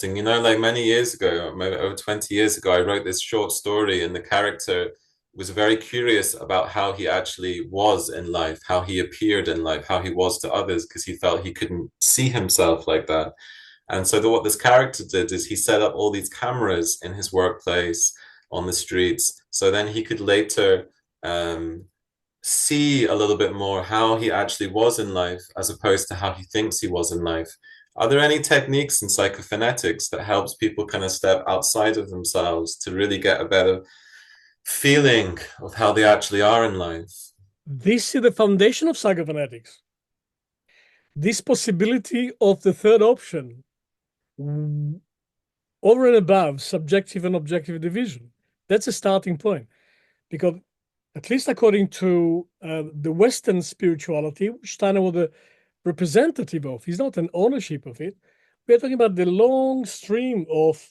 You know, like many years ago, maybe over 20 years ago, I wrote this short story, and the character was very curious about how he actually was in life, how he appeared in life, how he was to others, because he felt he couldn't see himself like that. And so what this character did is he set up all these cameras in his workplace, on the streets, so then he could later see a little bit more how he actually was in life as opposed to how he thinks he was in life. Are there any techniques in psychophonetics that helps people kind of step outside of themselves to really get a better feeling of how they actually are in life? This is the foundation of psychophonetics. This possibility of the third option, over and above subjective and objective division. That's a starting point. Because, at least according to the Western spirituality, which Steiner was the representative of, he's not an ownership of it. We're talking about the long stream of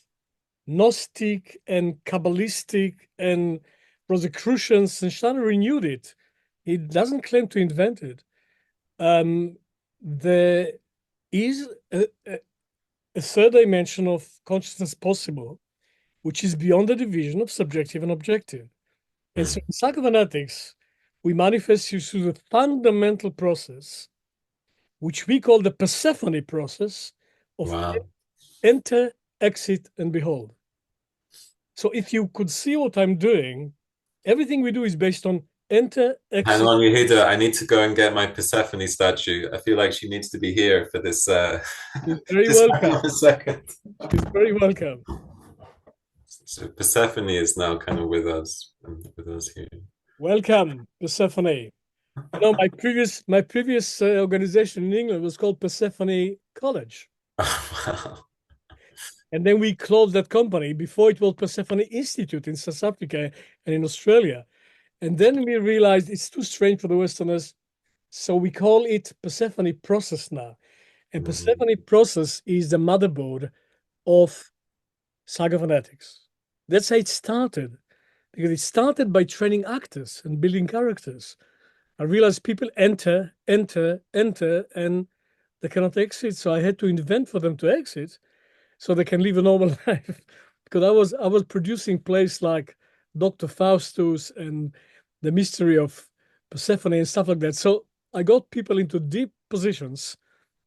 Gnostic and Kabbalistic and Rosicrucians, and Steiner renewed it. He doesn't claim to invent it. There is a third dimension of consciousness possible, which is beyond the division of subjective and objective. And so in psychophonetics, we manifest you through the fundamental process, which we call the Persephone process of Wow. enter, exit, and behold. So if you could see what I'm doing, everything we do is based on enter, Hang exit. on, Yehuda. I need to go and get my Persephone statue. I feel like she needs to be here for this. She's very Just hang welcome. on a second. She's very welcome. So Persephone is now kind of with us here. Welcome, Persephone. You know, my previous organization in England was called Persephone College. Wow. And then we closed that company. Before it was Persephone Institute in South Africa and in Australia. And then we realized it's too strange for the Westerners. So we call it Persephone Process now. And Persephone Process is the motherboard of psychophonetics. That's how it started. Because it started by training actors and building characters. I realized people enter, enter, enter, and they cannot exit. So I had to invent for them to exit so they can live a normal life. Because I was producing plays like Dr. Faustus and The Mystery of Persephone and stuff like that. So I got people into deep positions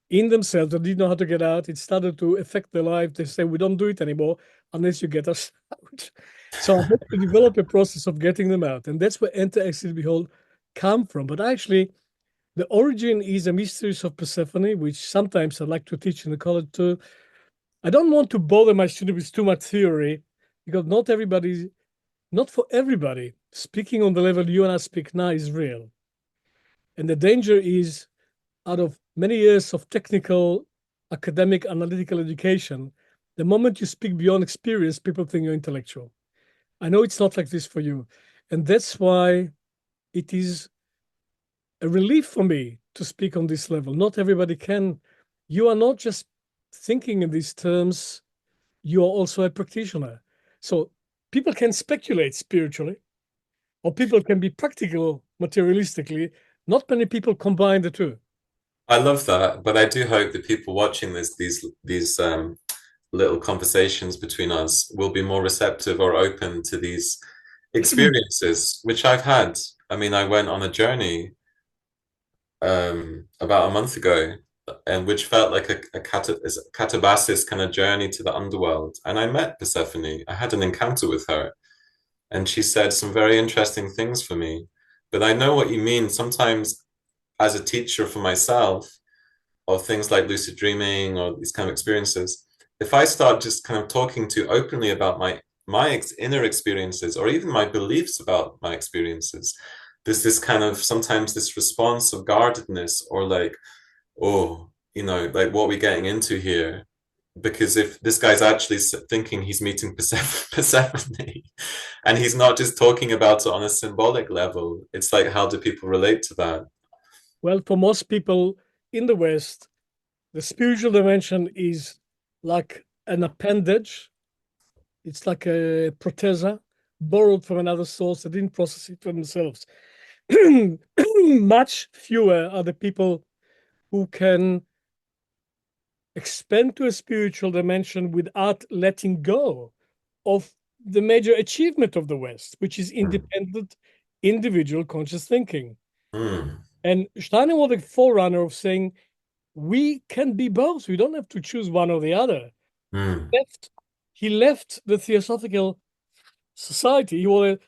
in themselves that didn't know how to get out. It started to affect their life. They say, we don't do it anymore unless you get us out. So I had to develop a process of getting them out. And that's where enter, exit, behold come from. But actually, the origin is the mysteries of Persephone, which sometimes I like to teach in the college too. I don't want to bother my students with too much theory because not for everybody, speaking on the level you and I speak now is real. And the danger is out of many years of technical, academic, analytical education, the moment you speak beyond experience, people think you're intellectual. I know it's not like this for you. And that's why it is a relief for me to speak on this level. Not everybody can. You are not just thinking in these terms, you are also a practitioner. So people can speculate spiritually, or people can be practical materialistically. Not many people combine the two. I love that, but I do hope that people watching these little conversations between us will be more receptive or open to these experiences, which I've had. I mean, I went on a journey about a month ago, and which felt like a catabasis kind of journey to the underworld. And I met Persephone. I had an encounter with her, and she said some very interesting things for me. But I know what you mean. Sometimes, as a teacher for myself, of things like lucid dreaming or these kind of experiences, if I start just kind of talking too openly about my inner experiences or even my beliefs about my experiences, there's this kind of sometimes this response of guardedness or like, oh, like what are we getting into here? Because if this guy's actually thinking he's meeting Persephone and he's not just talking about it on a symbolic level, it's like, how do people relate to that? Well, for most people in the West, the spiritual dimension is like an appendage. It's like a prothesa borrowed from another source that didn't process it for themselves. Much fewer are the people who can expand to a spiritual dimension without letting go of the major achievement of the West, which is mm, independent, individual conscious thinking. mm, And Steiner was the forerunner of saying, we can be both. We don't have to choose one or the other. mm, Left, he left the Theosophical Society. He was